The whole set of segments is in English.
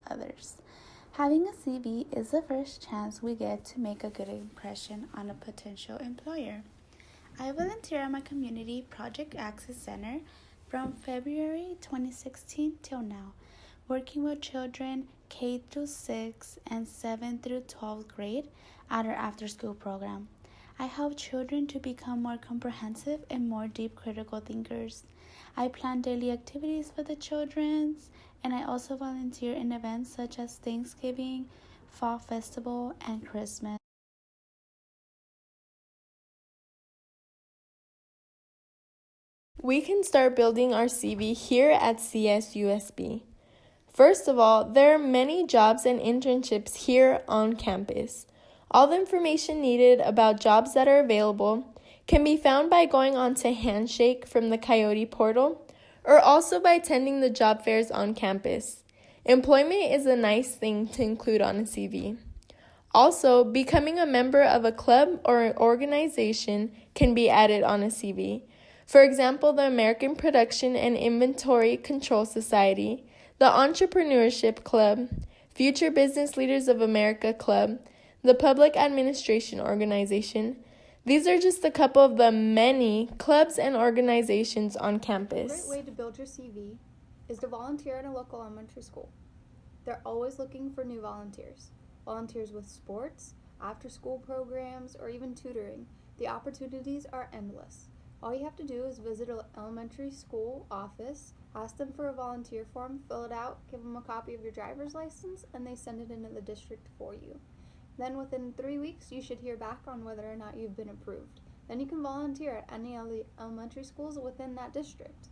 others. Having a CV is the first chance we get to make a good impression on a potential employer. I volunteer at my community Project Access Center from February 2016 till now, working with children K through 6 and 7 through 12th grade at our after school program. I help children to become more comprehensive and more deep critical thinkers. I plan daily activities for the children, and I also volunteer in events such as Thanksgiving, Fall Festival, and Christmas. We can start building our CV here at CSUSB. First of all, there are many jobs and internships here on campus. All the information needed about jobs that are available can be found by going on to Handshake from the Coyote portal, or also by attending the job fairs on campus. Employment is a nice thing to include on a CV. Also, becoming a member of a club or an organization can be added on a CV. For example, the American Production and Inventory Control Society, the Entrepreneurship Club, Future Business Leaders of America Club, the Public Administration Organization. These are just a couple of the many clubs and organizations on campus. A great way to build your CV is to volunteer at a local elementary school. They're always looking for new volunteers. Volunteers with sports, after-school programs, or even tutoring. The opportunities are endless. All you have to do is visit an elementary school office, ask them for a volunteer form, fill it out, give them a copy of your driver's license, and they send it into the district for you. Then within 3 weeks, you should hear back on whether or not you've been approved. Then you can volunteer at any of the elementary schools within that district.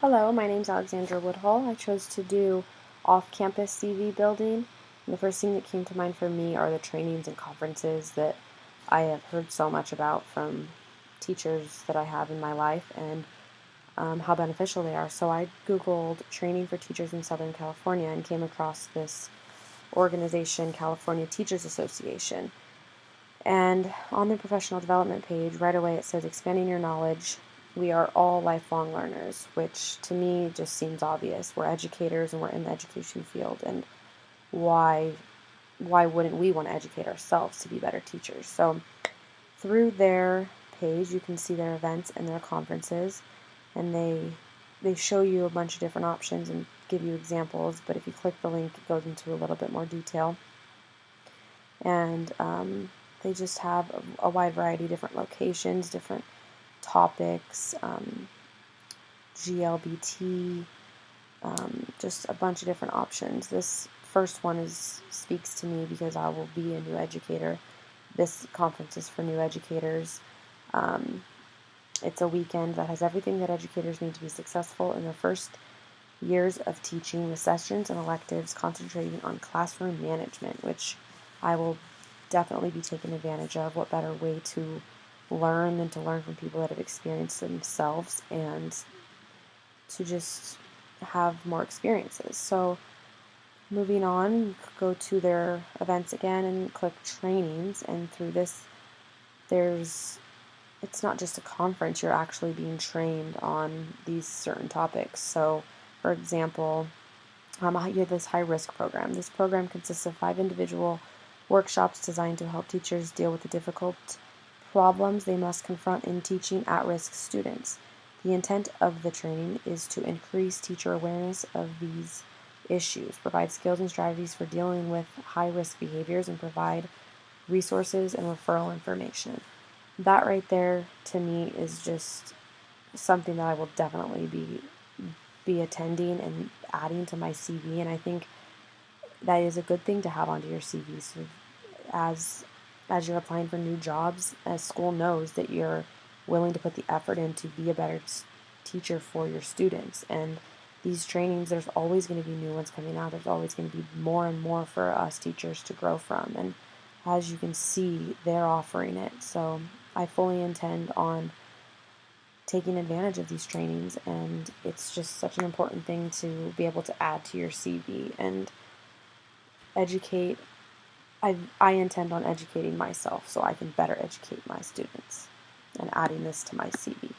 Hello, my name is Alexandra Woodhull. I chose to do off-campus CV building. And the first thing that came to mind for me are the trainings and conferences that I have heard so much about from teachers that I have in my life and how beneficial they are. So I Googled training for teachers in Southern California and came across this organization, California Teachers Association. And on their professional development page, right away it says expanding your knowledge. We are all lifelong learners, which to me just seems obvious. We're educators and we're in the education field, and why wouldn't we want to educate ourselves to be better teachers? So through their page, you can see their events and their conferences, and they show you a bunch of different options and give you examples, but if you click the link, it goes into a little bit more detail. And they just have a wide variety of different locations, different topics, GLBT, just a bunch of different options. This first one speaks to me because I will be a new educator. This conference is for new educators. It's a weekend that has everything that educators need to be successful in their first years of teaching, with sessions and electives concentrating on classroom management, which I will definitely be taking advantage of. What better way to learn than to learn from people that have experienced themselves and to just have more experiences. So moving on, go to their events again and click trainings, and through this it's not just a conference, you're actually being trained on these certain topics. So for example, you have this high-risk program. This program consists of 5 individual workshops designed to help teachers deal with the difficult problems they must confront in teaching at-risk students. The intent of the training is to increase teacher awareness of these issues, provide skills and strategies for dealing with high-risk behaviors, and provide resources and referral information. That right there to me is just something that I will definitely be attending and adding to my CV, and I think that is a good thing to have onto your CV. So as you're applying for new jobs, as school knows that you're willing to put the effort in to be a better teacher for your students. And these trainings, there's always going to be new ones coming out. There's always going to be more and more for us teachers to grow from. And as you can see, they're offering it. So I fully intend on taking advantage of these trainings, and it's just such an important thing to be able to add to your CV and educate. I intend on educating myself so I can better educate my students and adding this to my CV.